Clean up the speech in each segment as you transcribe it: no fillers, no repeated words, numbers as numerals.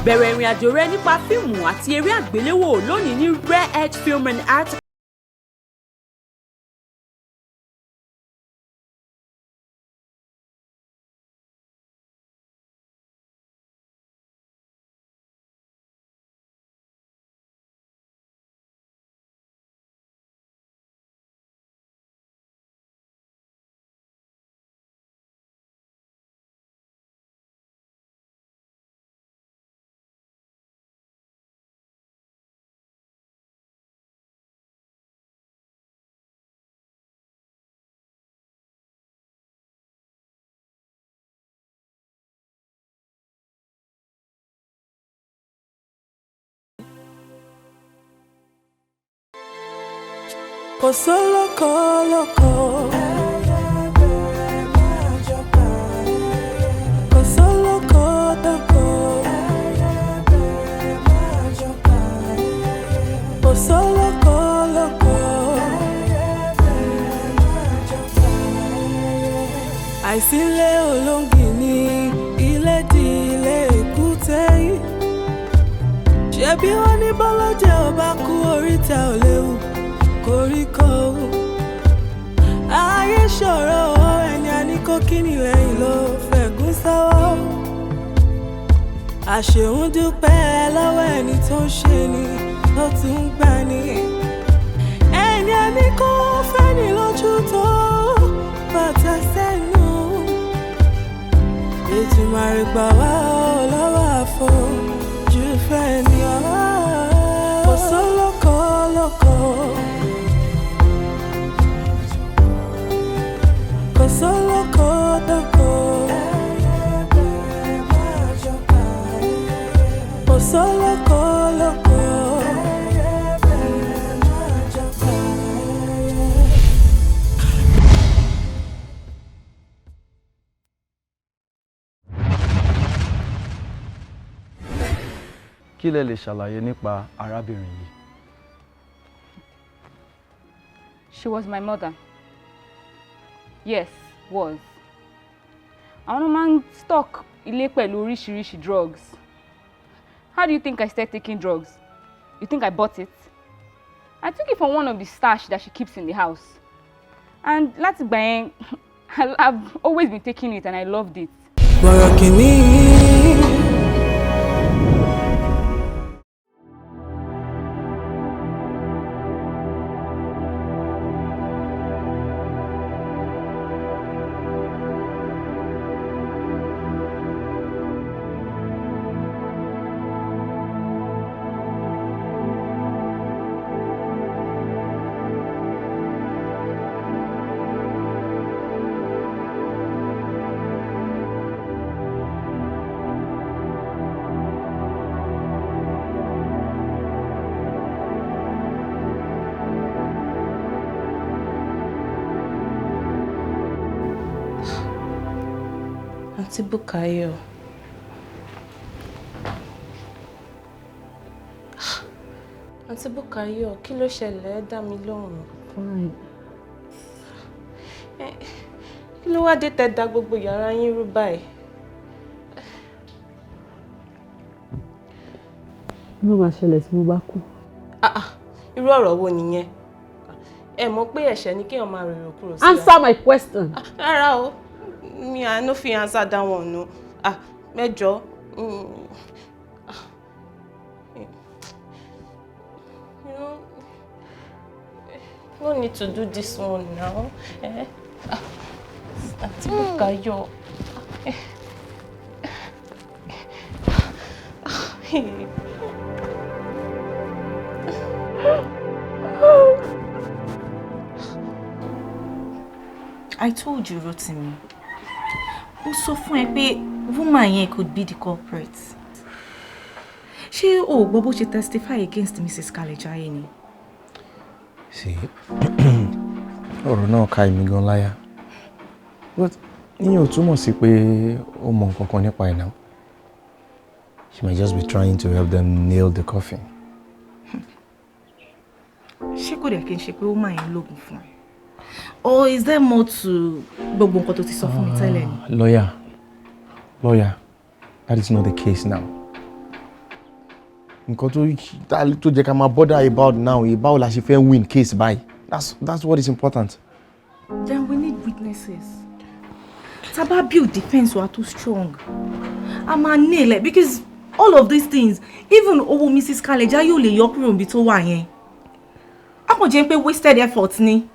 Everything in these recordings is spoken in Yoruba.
Bẹ̀rẹ̀ ìrìn àjò rẹ nípa fíìmù àti eré àgbéléwò lónìí ní Rare Edge Film and Art. Kosoloko loko, kosoloko doko, kosoloko loko. Àìsílẹ̀ olóngìní ilé di ilé èkúté yìí. Ṣebí wọ́n ní bọ́lọ́jẹ́ ọba kú oríta ò léwu. Koríko ayé ṣòro ẹni a ní kó kíni lẹ́yìn ló fẹ̀gún sọ́wọ́. Àṣeun dúpẹ́ lọ́wọ́ ẹni tó ń ṣe ni tó tún ń gbà ní. Ẹni a ní kó fẹ́ ni lójú tó bàtà sẹ́nu. Ètùmàrè gbà wá lọ́wọ́ àfojú fẹ́ ni ọ̀wá. Kò sólókò lóko. Kosoloko doko, kosoloko loko. Kí lẹ lè ṣàlàyé nípa arábìnrin yìí? She was my mother. Yes, was. Àwọn man stock ilé pẹ̀lú oríṣiríṣi drugs. How do you think I started taking drugs? You think I bought it? I took it from one of the stash that she keeps in the house. And láti ìgbà yẹn, I've always been taking it and I loved it. Borokini. Àǹtí Bùkáyọ̀. Àǹtí Bùkáyọ̀, kí ló ṣẹlẹ̀? Dá mi lóhùn. Fine. Kí ló wá dé tẹ́ da gbogbo yàrá yín rú báyìí? Ló máa ṣẹlẹ̀ tí mo bá kú. Irú ọ̀rọ̀ wo nìyẹn? Ẹ mọ̀ pé ẹ̀ṣẹ̀ ni kéèyàn máa rìnrìn kúrò sí. Answer my question. Rárá o. Me, I no fit answer that one, no. Mẹ́jọ. You know, no need to do this one now. Àǹtí Bùkáyọ̀. I told you, Rotimi. Ó sọ fún ẹ pé woman yẹn could be the culprit. Ṣé o gbọ́ bó ṣe testify against Mrs. Kalejaye ni? Sí. Ọ̀rọ̀ náà ká èmi gan láyà. But ìyẹn ò túmọ̀ sí pé ó mọ nǹkan kan nípa ẹ̀ náà. She might just be trying to help them nail the coffin. Ṣé kò dẹ̀ kí n ṣe pé woman yẹn lóògùn fún ẹ? Or is there more to gbogbo nǹkan tó ti sọ fún mi tẹ́lẹ̀ ni? Lawyer, that is not the case now. nǹkan tó jẹ́ ká máa bother about now báwo la ṣe fẹ́ win case báyìí. That's what is important. Then we need witnesses. Taba build defense wa too strong. I'm a nail it because all of these things, even owo Mrs. Kaleja yóò lè yọ kúrò níbi tó wà yẹn. A kò jẹ́ pé wasted effort ni.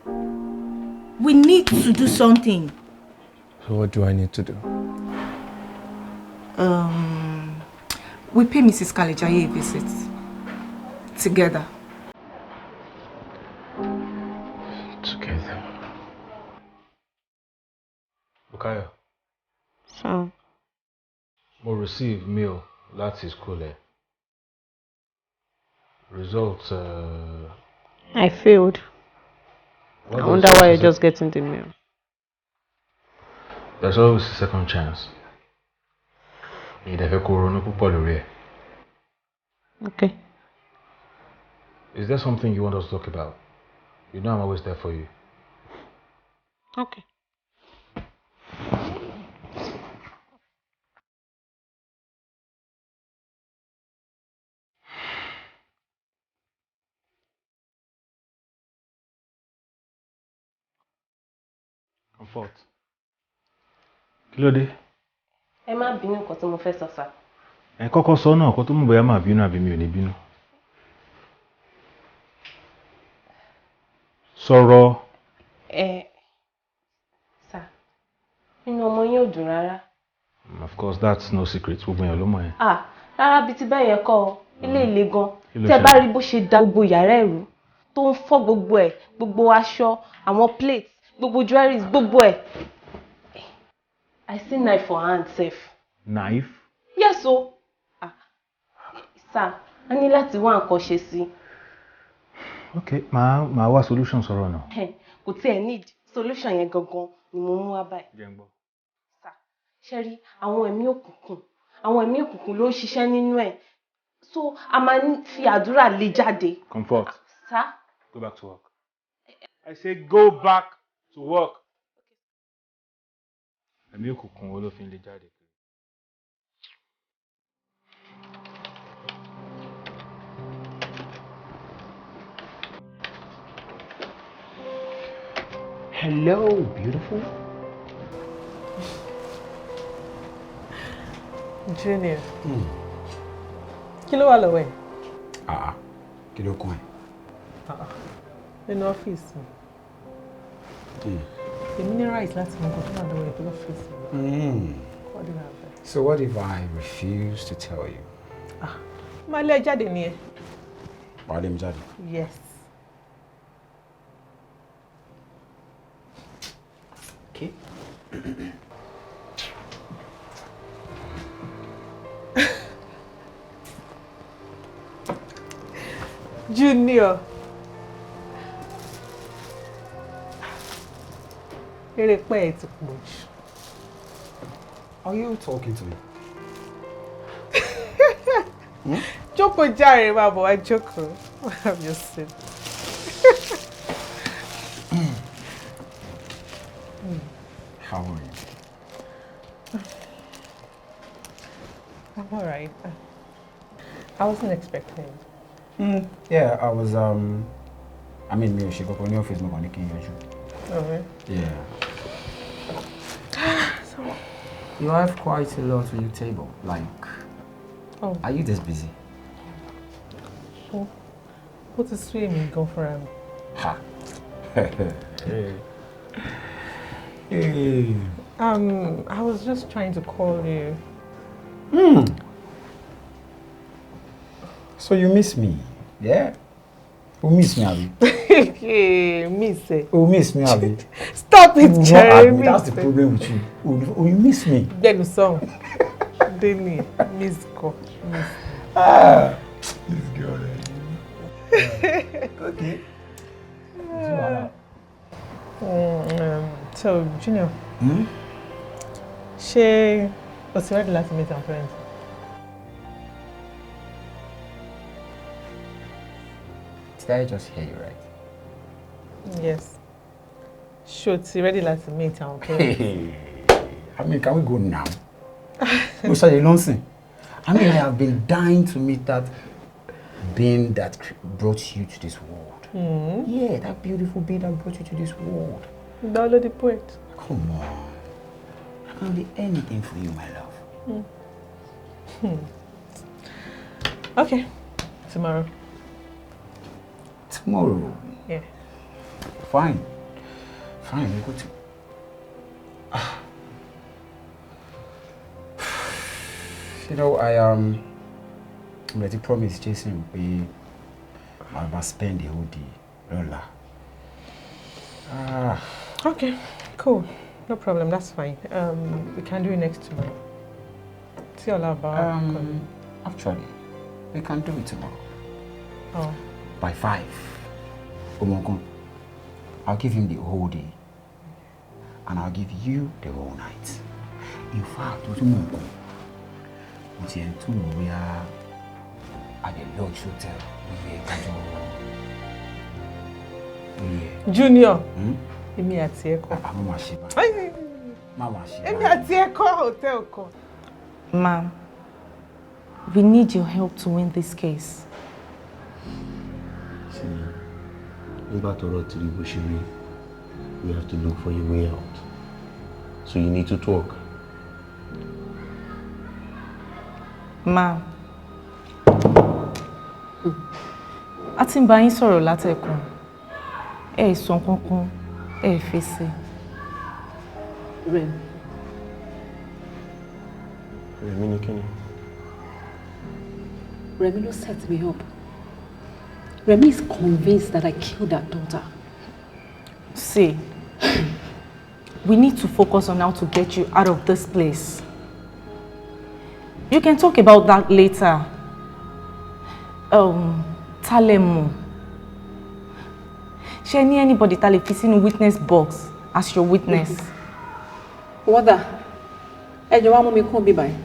We need to do something. So what do I need to do? We pay Mrs. Kaleja a visit together. Together. Bukayo. Sir. Mo receive mail láti school ẹ. Results. I failed. I wonder why you're just getting the mail. There's always a second chance. You never go run up lórí ẹ. Okay. Is there something you want us to talk about? You know I'm always there for you. Okay. Comfort. Kí ló dé? Ẹ má bínú nǹkan tí mo fẹ́ sọ sá. Ẹ kọ́kọ́ sọ náà kó tó mọ̀ bóyá máa bínú àbí mi ò ní bínú. Sọ̀rọ̀. Sá. Inú ọmọ yín ò dùn rárá. Of course, that's no secret. Gbogbo èèyàn ló mọ̀ yẹn. Rárá bíi ti bẹ́ẹ̀ yẹn kọ́ ọ. Ilé ìle gan. Tẹ́ bá rí bó ṣe da gbogbo yàrá ẹ̀rú tó ń fọ́ gbogbo ẹ̀, gbogbo aṣọ, àwọn plates, gbogbo jewelries, gbogbo ẹ̀. I see knife for hand sef. Knife? Yes o. Sir, a ní láti wá nǹkan ṣe sí. Okay, màá wá solution sọ̀rọ̀ náà. Kò tí ẹ need solution yẹn gangan ni mo mú wá báyìí. Jẹ́ n gbọ́. Sir, ṣé rí àwọn ẹ̀mí òkùnkùn ló ń ṣiṣẹ́ nínú ẹ̀. So a máa ń fi àdúrà lé jáde. Comfort. Sir? Go back to work. I say go back to work. Ẹ̀mí òkùnkùn wo ló fi ń lé jáde? Hello, beautiful. Junior. Kí ló wà lọ́wọ́ ẹ̀? Kí ló kàn ẹ́? Nínú ọ́fíìsì mi. Èmi ní right láti mọ nǹkan tó wà lọ́wọ́ ẹ̀ tó lọ́fíìsì mi. What did I say? So what if I refuse to tell you? Máa lé ẹ jáde ni ẹ. Wàá lé mi jáde. Yes. Okay. Junior. Eré pẹ́ ẹ ti pọ̀ jù. Are you talking to me? Jókòó jàre máa bọ̀ wá jókòó. Have your seat. How are you? I'm all right. I wasn't expecting it. Yeah, I was I mean, me she got on the office mo kàn ní kí n yọjú. Okay. Yeah. You have quite a lot on your table. Like, are you this busy? What is swimming go for him? Ha. Hey. Hey. I was just trying to call you. So you miss me? Yeah? Who miss me, Abby? Hey, miss it. Who miss me, Abby? Stop it, Jeremy. That's the problem with you. Oh, you miss me. Then the song. Denny, miss go. This girl. Okay. So, Junior. She was ready to meet her friends. Did I just hear you right? Yes. She's ready to meet her friends. Hey. I mean, can we go now? No, sorry, nonsense. I mean, I have been dying to meet that being that brought you to this world. Yeah, that beautiful being that brought you to this world. Dollar the poet. Come on. I can do anything for you, my love. Okay. Tomorrow. Tomorrow? Yeah. Fine. Fine, we'll go to... You know, I already promised Jason I must spend the whole day. Lola. Okay, cool. No problem, that's fine. We can do it next tomorrow. See all about actually, we can do it tomorrow. Oh. By 5. I'll give him the whole day. And I'll give you the whole night. In fact, we are at the Lodge Hotel. Junior. Emi àti Eko. Emi àti Eko hotel ko. Ma'am, we need your help to win this case. We have to look for a way out. So you need to talk. Ma'am, a ti ń bá yín sọ̀rọ̀ látẹ̀kùn. Ẹ sọ kankan, ẹ fèsì. Remi ni kíni? Remi no set me up. Remi is convinced that I killed that daughter. See, we need to focus on how to get you out of this place. You can talk about that later. Talemo. Ṣé ní anybody tá lè fi sínú witness box as your witness? Wọ́dà, ẹ jọ̀ọ́ wá mú mi kún bí báyìí.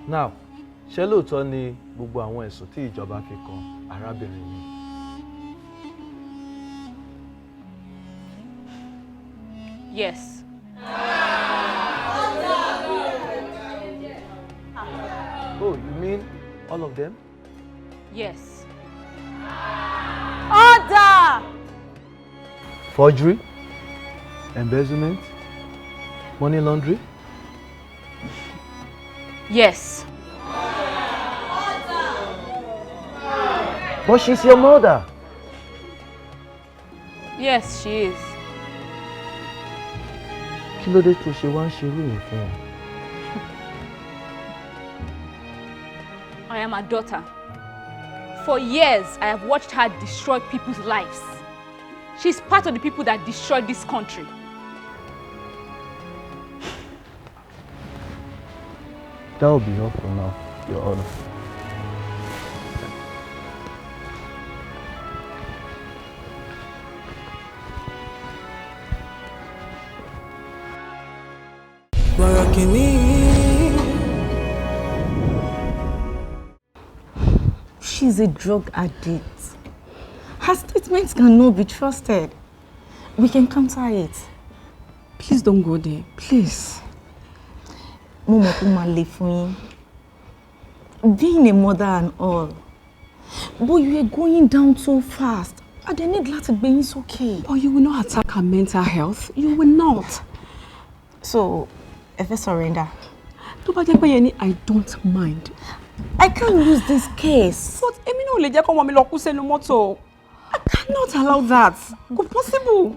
Now, ṣé lóòótọ́ ni gbogbo àwọn ẹ̀sùn tí ìjọba fi kan arábìnrin yìí? Yes. Oh, you mean all of them? Yes. Order! Forgery, embezzlement, money laundering? Yes. But she's your mother. Yes, she is. Kí ló dé tó ṣe wá ń ṣe irú yìí fún ọ? I am her daughter. For years, I have watched her destroy people's lives. She's part of the people that destroyed this country. That will be all for now, Your Honor. Borokini. She's a drug addict. Her statements cannot be trusted. We can counter it. Please don't go there. Please. Being a mother and all. But you are going down so fast. I don't need that to be okay. Oh, you will not attack her mental health. You will not. So, if I surrender, I don't mind. I can't lose this case. But èmi náà lè jẹ́ kó ọmọ mi lọ kú sínú mọ́tò. I cannot allow that. Kò possible.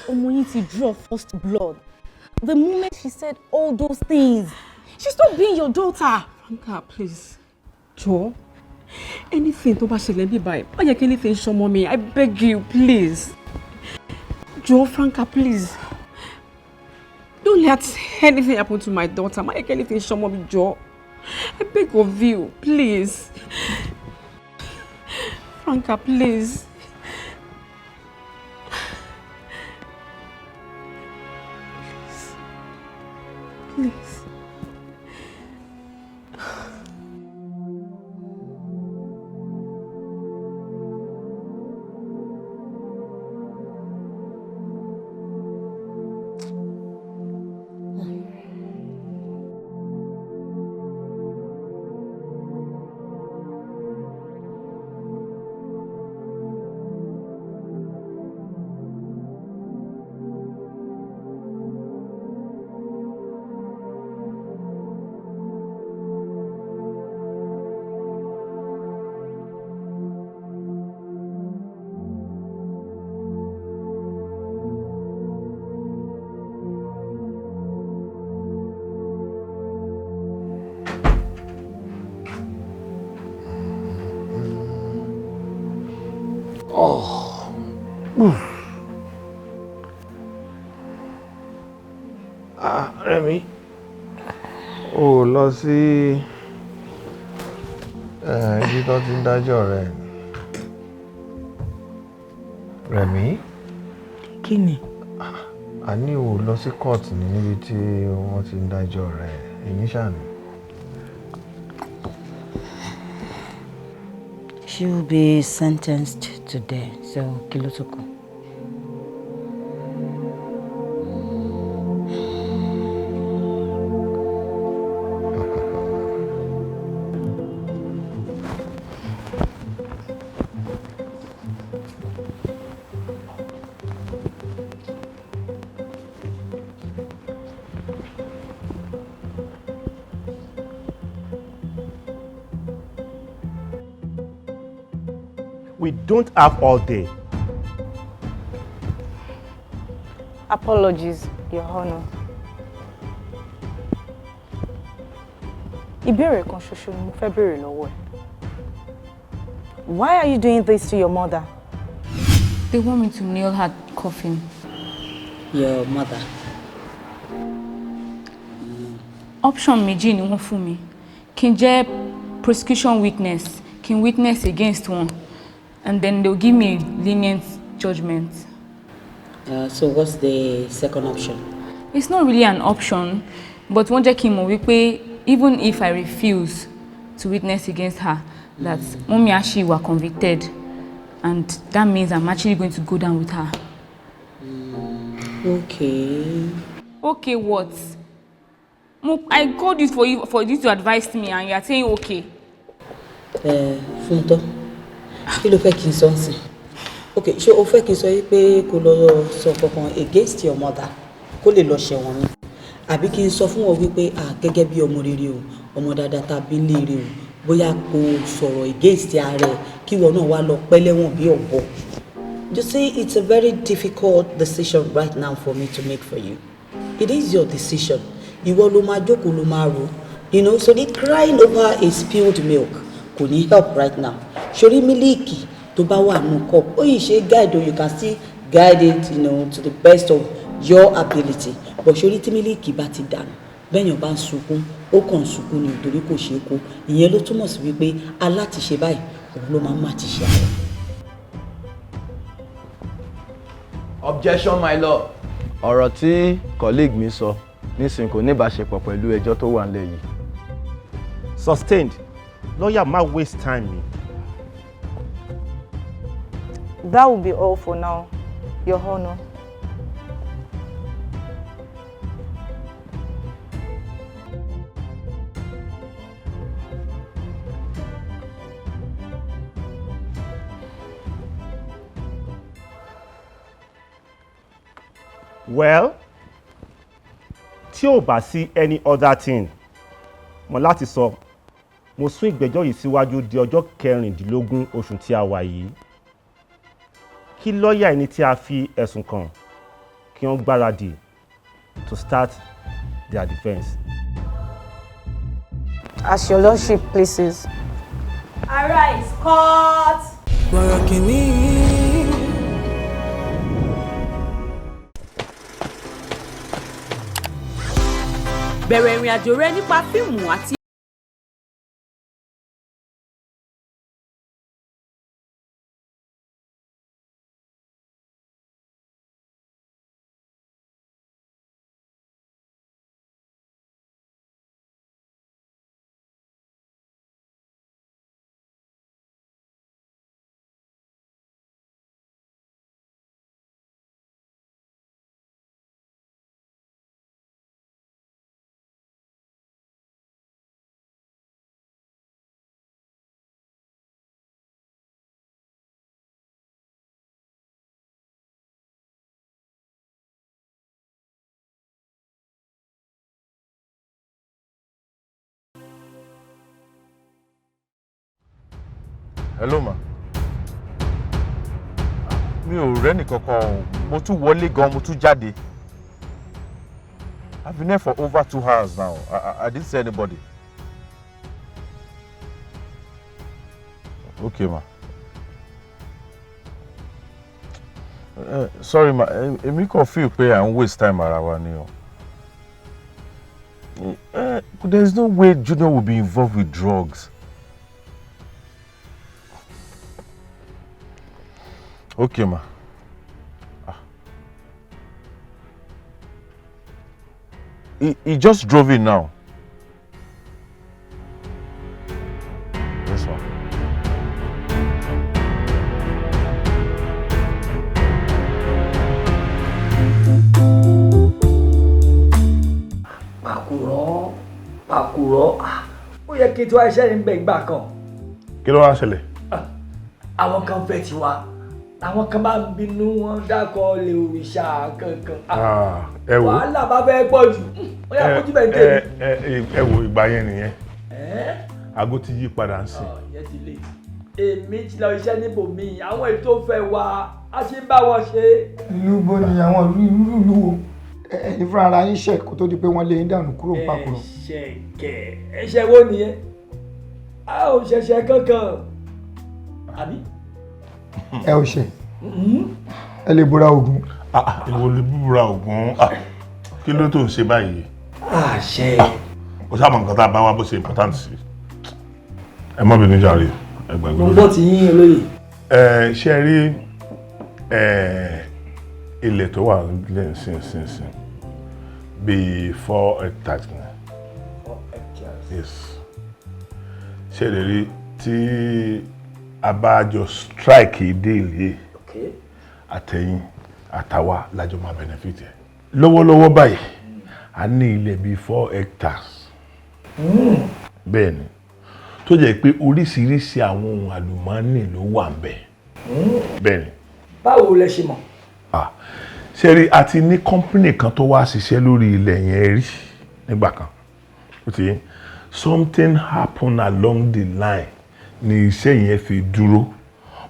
Ọmọ yín ti draw first blood. The moment she said all those things, she stopped being your daughter. Franca, please. Jọ̀ọ́. Anything tó bá ṣẹlẹ̀ bí báyìí, má jẹ́ kí anything ṣọmọ mi. I beg you, please. Jọ̀ọ́, Franca, please. Don't let anything happen to my daughter. Má jẹ́ kí anything ṣọmọ mi, jọ̀ọ́. I beg of you, please. Franca, please. Please. Rẹ̀mí, o lọ sí ibi tó ti ń dájọ́ rẹ̀. Rẹ̀mí? Kí ni? A ní o lọ sí court níbi tí wọ́n ti ń dájọ́ rẹ̀. Ẹ̀yin ṣáà ni. She will be sentenced today, so kí ló tó kù? We don't have all day. Apologies, Your Honor. Ìbéèrè kan ṣoṣo ni mo fẹ́ béèrè lọ́wọ́ ẹ. Why are you doing this to your mother? They want me to nail her coffin. Your mother. Option méjì ni wọ́n fún mi. Kí n jẹ́ prosecution witness, kí n witness against one, and then they'll give me a lenient judgment. So what's the second option? It's not really an option, but wọ́n jẹ́ kí n mọ̀ wípé even if I refuse to witness against her, that Mummy Ashi were convicted, and that means I'm actually going to go down with her. Okay. Okay, what? I called you for you to advise me, and you are saying okay. Funto, kí ló fẹ́ kí n sọ nsìn? Okay, ṣé o fẹ́ kí n sọ yìí pé kó lọ sọ kankan against your mother kó lè lọ ṣẹ̀wọ̀n ni? Àbí kí n sọ fún ọ wípé gẹ́gẹ́ bí ọmọ rere o, ọmọ dáadáa tàbí léèrè o, bóyá kó sọ̀rọ̀ against ara ẹ̀ kí ìwọ náà wá lọ pẹ́ lẹ́wọ̀n bí ọ̀bọ. You see, it's a very difficult decision right now for me to make for you. It is your decision. Ìwọ ló máa jókòó ló máa rò. You know, so the crying over a spilled milk kò ní help right now. Ṣorí mílíìkì tó bá wà nù cup, ó yìí ṣe guide o, you can still guide it, you know, to the best of your ability. But ṣorí tí mílíìkì bá ti dànù, bẹ́yàn bá ń sunkún, ó kàn sunkún ni nítorí kò ṣeé kó. Ìyẹn ló túmọ̀ sí wípé alátiṣe báyìí, òun ló máa ń má ti ṣe àrẹ. Objection, my lord. Ọ̀rọ̀ tí colleague mi sọ nísìnyí kò ní ìbáṣepọ̀ pẹ̀lú ẹjọ́ tó wà nílẹ̀ yìí. Sustained. Lawyer, má waste time mi. That will be all for now, Your Honor. Well, tí ò bá sí any other thing mo láti sọ mo sún ìgbẹ́jọ́ yìí síwájú di ọjọ́ 16 oṣù tí a wà yìí kí lọ́ọ̀yà ẹni tí a fi ẹ̀sùn kàn kí wọ́n gbáradì to start their defence. As your lordship pleases. Arise, court. Borokini. Bẹ̀rẹ̀ ìrìn àjò rẹ nípa fíìmù àti Hello ma. Mi ò rẹ́ni kankan, mo tún wọlé gan, mo tún jáde. I've been here for over 2 hours now. I didn't see anybody. Okay ma. Sorry ma, èmi kàn feel pé à ń waste time ara wa ni o. There's no way Junior will be involved with drugs. Okay, ma. He just drove in now. Yes, ma. Pàkúrọ̀, ó yẹ kí tí wá iṣẹ́ ní gbẹ̀gbà kan. Kí ló wá ṣẹlẹ̀? Àwọn kan fẹ́ ti wá. Àwọn kan máa ń bínú wọn dákọ̀ lè òrìṣà kankan. Ẹ wò. Wàhálà bá fẹ́ pọ̀ jù. Ó yà kójú bẹ́ẹ̀ tẹ̀lé. Ẹ wò ìgbà yẹn nìyẹn. Aago ti yí padà ń sìn. Ìyẹn ti le. Èmi ti lọ iṣẹ́ níbòmíì. Àwọn ètò fẹ́ wá. A ṣe ń bá wọn ṣe. Ìlú bo ni àwọn ìlú wo? Ẹ̀yin fúnra ara yín ṣẹ̀ kó tó di pé wọ́n lé yín dànù kúrò Pàkúrọ̀. Ẹ̀ṣẹ̀ wo nìyẹn? A ò ṣẹ̀ṣẹ̀ kankan. Àbí? Ẹ ò ṣe. Ẹ lè búra Ògún. Ìwọ lè búra Ògún. Kí ló tó ń ṣe báyìí? Àṣẹ. Ó sábà nǹkan tá a bá wá bó ṣe important sí. Ẹ má bínú jàre. Ẹ gbàgbé. Mo gbọ́ ti yín olóyè. Ṣé ẹ rí ilẹ̀ tó wà nísìnyí bíi 4 hectares ni. 4 hectares. Yes. Ṣé ẹ lè rí tí a bá jọ strike deal yìí àtẹ̀yìn àtàwa lájọ máa benefit ẹ̀. Lọ́wọ́lọ́wọ́ báyìí a ní ilẹ̀ bíi 4 hectares. Bẹ́ẹ̀ ni tó jẹ́ pé oríṣiríṣi àwọn ohun àlùmọ́ọ́nì ló wà ń bẹ̀. Bẹ́ẹ̀ ni. Báwo lẹ ṣe mọ̀? Ṣé rí a ti ní company kan tó wá ṣiṣẹ́ lórí ilẹ̀ yẹn rí nígbà kan. Ó ti yé something happen along the line ni iṣẹ́ yẹn fi dúró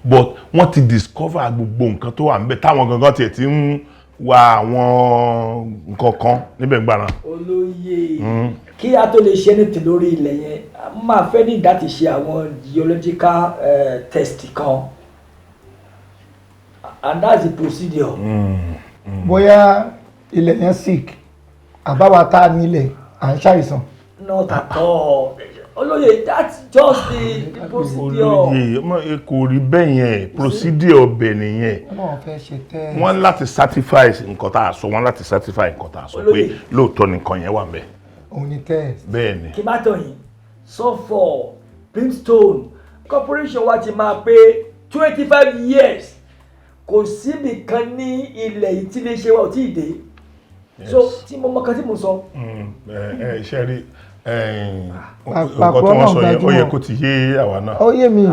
but wọ́n ti discover gbogbo nǹkan tó wà níbẹ̀ táwọn gangan tiẹ̀ ti ń wá àwọn nǹkan kan níbẹ̀ gbà náà. Olóyè kí a tó lè ṣe ní ti lórí ilẹ̀ yẹn a máa fẹ́ ní láti ṣe àwọn geological test kan and that's the procedure. Bóyá ilẹ̀ yẹn sick àbáwá tá a nílẹ̀ à ń ṣàìsàn. Not at all. Olóyè that's just the procedure. Olóyè kò rí bẹ́ẹ̀ yẹn procedure ọbẹ̀ nìyẹn. Wọ́n fẹ́ ṣe test. Wọ́n láti certify nǹkan tá a sọ wọ́n láti certify nǹkan tá a sọ pé lóòótọ́ nìkan yẹn wà ń bẹ̀. Òun ni test. Bẹ́ẹ̀ ni. Kí má tọ̀ yín sulfur brimstone corporation wa ti máa pé 25 years kò síbi kan ní ilẹ̀ yìí tí lè ṣe wa ò tí ì dé. So tí mo mọ kan tí mo sọ. Ṣe rí nǹkan tí wọ́n sọ yẹn ó yẹ kó ti yé àwa náà. Ó yé mi.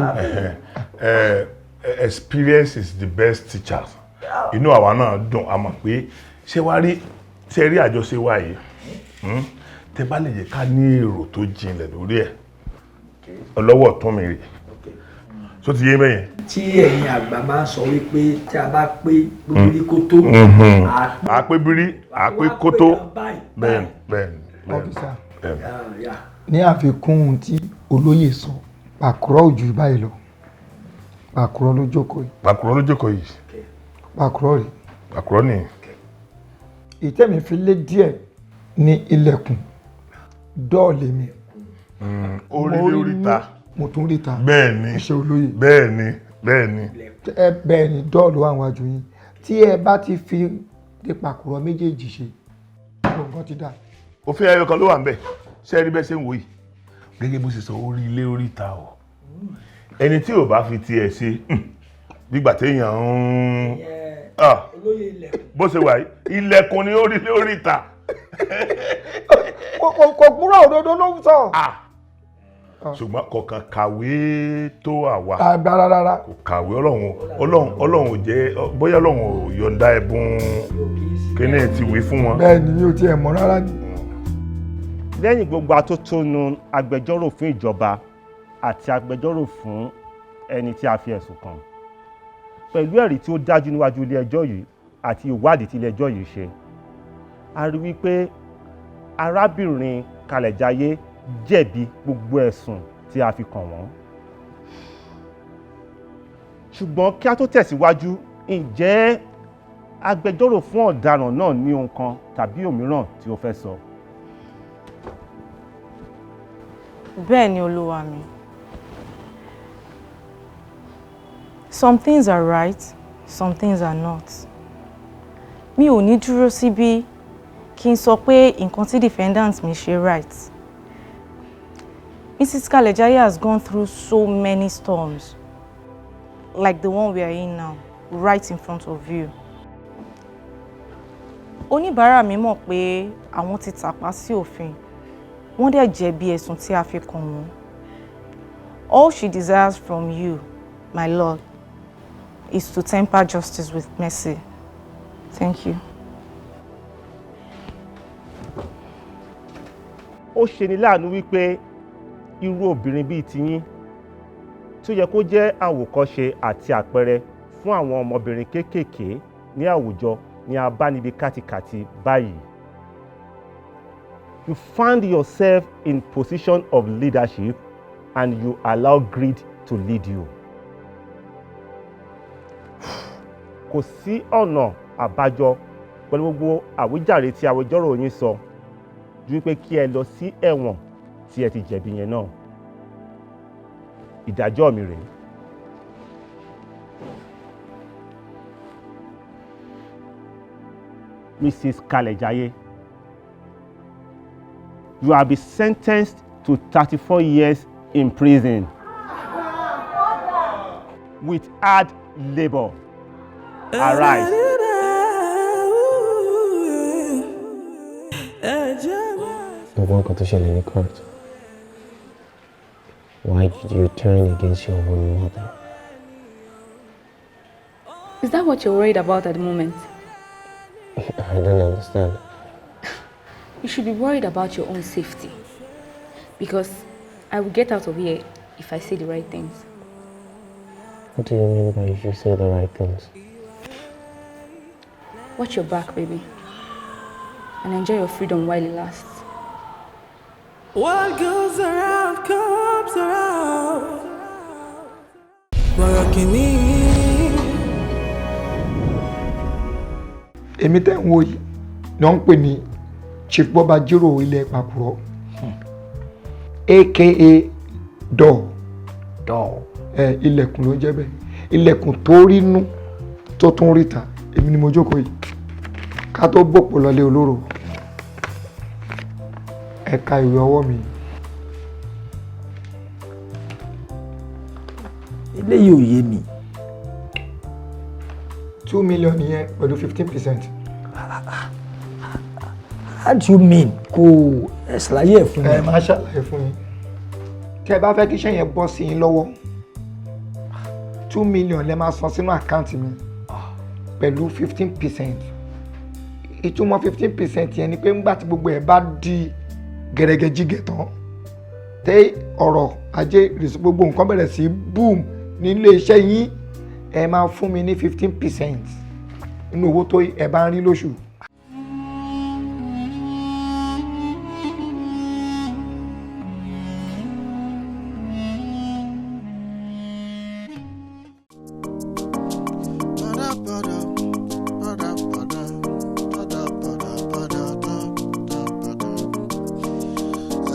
Experience is the best teacher. Inú àwa náà dùn a mọ̀ pé ṣé wá rí ṣe rí àjọṣe wa yìí tẹ bá lè jẹ́ ká ní èrò tó jinlẹ̀ lórí ẹ̀ ọlọ́wọ́ tún mi rè so ti yé bẹ́yẹn. tí ẹ̀yin àgbà máa ń sọ wípé tí a bá pé bírí kótó a pé bírí a pé kótó bẹ́ẹ̀ bẹ́ẹ̀ ọ́fíìsà ní àfikún tí olóyè sọ pàkúrọ̀ ojú báyìí lọ pàkúrọ̀ ló jókòó yìí. pàkúrọ̀ ló jókòó yìí. pàkúrọ̀ rí. pàkúrọ̀ ni. ìtẹ́mi fi lé díẹ̀ ní ilẹ̀kùn dọ́ọ̀lì mi. orílẹ̀ oríta. mo tún ríta. bẹ́ẹ̀ni iṣẹ́ olóyè. bẹ́ẹ̀ni bẹ́ẹ̀ni. bẹ́ẹ̀ni dọ́ọ̀lù àwọn àjò yín tí ẹ bá ti fi dé pàkúrọ̀ méjèèjì ṣe gbọ̀ngàn ti dà. òfin ẹyọ kan ló wà ń bẹ̀ ṣé ẹ rí bẹ́ẹ̀ ṣe ń wò yìí gẹ́gẹ́ bó ṣe sọ orí ilé oríta o ẹni tí ò bá fi tiẹ̀ ṣe nígbà téèyàn ń bó ṣe wà yìí ilẹ̀kùn ni orí ilé oríta. kò gbúrò òdodo ló ń sọ. ṣùgbọ́n kọ̀ọ̀kan kàwé tó àwa. agbára rárá. kò kàwé ọlọ́run ò jẹ́ bóyá ọlọ́run ò yọ̀ǹda ẹ̀bùn kíní ti wí fún wọn. bẹ́ẹ̀ ni mi ò tiẹ̀ mọ̀ rárá ni. lẹ́yìn gbogbo atótónu agbẹjọ́rò fún ìjọba àti agbẹjọ́rò fún ẹni tí a fi ẹ̀sùn kàn pẹ̀lú ẹ̀rí tí ó dájú níwájú ilé ẹjọ́ yìí àti ìwádìí tí ilé ẹjọ́ yìí ṣe a rí wípé arábìnrin Kalẹ̀jayé jẹ̀bi gbogbo ẹ̀sùn tí a fi kàn wọ́n. ṣùgbọ́n kí a tó tẹ̀síwájú ǹjẹ́ agbẹjọ́rò fún ọ̀daràn náà ní ohun kan tàbí òmíràn tí ó fẹ́ sọ? Bẹ́ẹ̀ ni olúwa mi. Some things are right, some things are not. Mi ò ní dúró síbí kí n sọ pé nǹkan tí defendant mi ṣe right. Mrs. Kalẹ̀jayé has gone through so many storms, like the one we are in now, right in front of you. Oníbàárà mi mọ̀ pé àwọn ti tàpá sí òfin, wọ́n dẹ̀ jẹ̀bi ẹ̀sùn tí a fi kàn wọ́n. All she desires from you, my Lord, is to temper justice with mercy. Thank you. Ó ṣeni láàánú wípé irú obìnrin bíi tiyín tó yẹ kó jẹ́ àwòkọ́ṣe àti àpẹẹrẹ fún àwọn ọmọbìnrin kéékèèké ní àwùjọ ní a bá níbi kátikàti báyìí. You find yourself in position of leadership and you allow greed to lead you. Kò sí ọ̀nà àbájọ pẹ̀lú gbogbo àwíjàre tí agbẹjọ́rò yín sọ ju wípé kí ẹ lọ sí ẹ̀wọ̀n tí ẹ ti jẹ̀bi yẹn náà. Ìdájọ́ mi rèé. Mrs. Kalẹ̀jayé, you have been sentenced to 34 years in prison with hard labor. Arise. Gbogbo nǹkan tó ṣẹlẹ̀ ní court. Why did you turn against your own mother? Is that what you're worried about at the moment? I don't understand. You should be worried about your own safety. Because I will get out of here if I say the right things. What do you mean by if you say the right things? Watch your back, baby. And enjoy your freedom while it lasts. What goes around comes around. Borokini. Èmi tẹ́ ń wò yìí ni wọ́n ń pè ní Chief Bọ́bájírò ilẹ̀ Pàkúrọ̀ aka dọ̀ ilẹ̀kùn ló jẹ́ bẹ́ẹ̀ ilẹ̀kùn tó rí nú tó tún ríta èmi ni mo jókòó yìí ká tó bòpò lọlé olóró ẹ̀ka ìwé ọwọ́ mi. eléyìí ò yé mi. 2 million yẹn pẹ̀lú 15%. How do you mean? Kò ẹ ṣàlàyé ẹ̀ fún mi. Ẹ máa ṣàlàyé fún yín. Tí ẹ bá fẹ́ kí iṣẹ́ yẹn bọ́ sí yín lọ́wọ́ 2 million lẹ máa san sínú àkáǹtì mi pẹ̀lú 15% ìtumọ̀ 15% yẹn ni pé ńgbà tí gbogbo ẹ̀ bá di gẹ̀rẹ́gẹ̀jígẹ̀ tán tẹ́ ọ̀rọ̀ ajé gbogbo nǹkan bẹ̀rẹ̀ sí boom nílé iṣẹ́ yín ẹ máa fún mi ní 15% nínú owó tó ẹ bá ń rí lóṣù.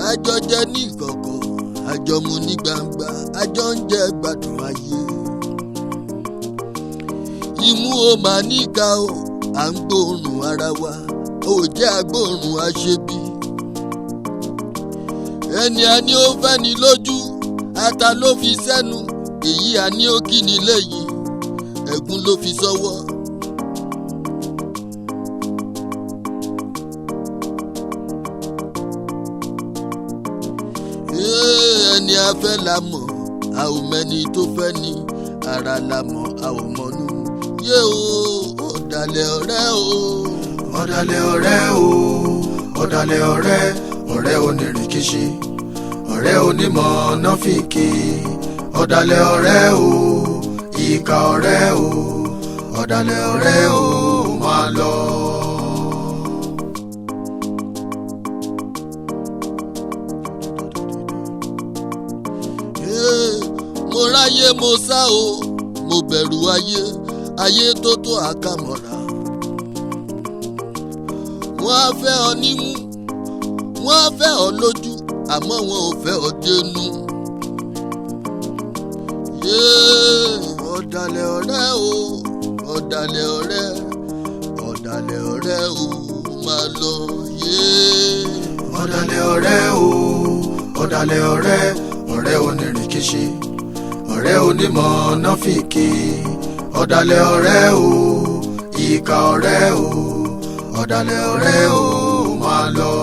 àjọ jẹ ní ìkọ̀kọ̀ àjọ mu ní gbangba àjọ ń jẹ gbádùn ayé imú o máa níka o à ń gbóòórùn ara wa ò jẹ́ agbóòórùn aṣebi ẹni a ní ó fẹ́ ni lójú ata ló fi sẹ́nu èyí a ní ó kí ni lẹ́yìn ẹ̀gún ló fi sọ́wọ́. ẹni a fẹ́ la mọ̀ a ò mẹ́ni tó fẹ́ ni ara la mọ̀ a ò mọ̀nú yé o ọ̀dàlẹ̀ ọ̀rẹ́ o. ọ̀dàlẹ̀ ọ̀rẹ́ o ọ̀dàlẹ̀ ọ̀rẹ́ ọ̀rẹ́ onírìkíṣí ọ̀rẹ́ onímọ̀ nọ́fìkì ọ̀dàlẹ̀ ọ̀rẹ́ o ìkà ọ̀rẹ́ o ọ̀dàlẹ̀ ọ̀rẹ́ o máa lọ. mo ráyé mo sá o mo bẹ̀rù ayé ayé tó tó àkàmọ̀ra wọ́n á fẹ́ ọ nímú wọ́n á fẹ́ ọ lójú àmọ́ wọn ò fẹ́ ọ dénú. ọ̀dàlẹ̀ ọ̀rẹ́ o ọ̀dàlẹ̀ ọ̀rẹ́ ọ̀dàlẹ̀ ọ̀rẹ́ o máa lọ. ọ̀dàlẹ̀ ọ̀rẹ́ o ọ̀dàlẹ̀ ọ̀rẹ́ ọ̀rẹ́ onírìkíṣí ọ̀rẹ́ onímọ̀ nọ́fìkì ọ̀dàlẹ̀ ọ̀rẹ́ o ìkà ọ̀rẹ́ o ọ̀dàlẹ̀ ọ̀rẹ́ o máa lọ.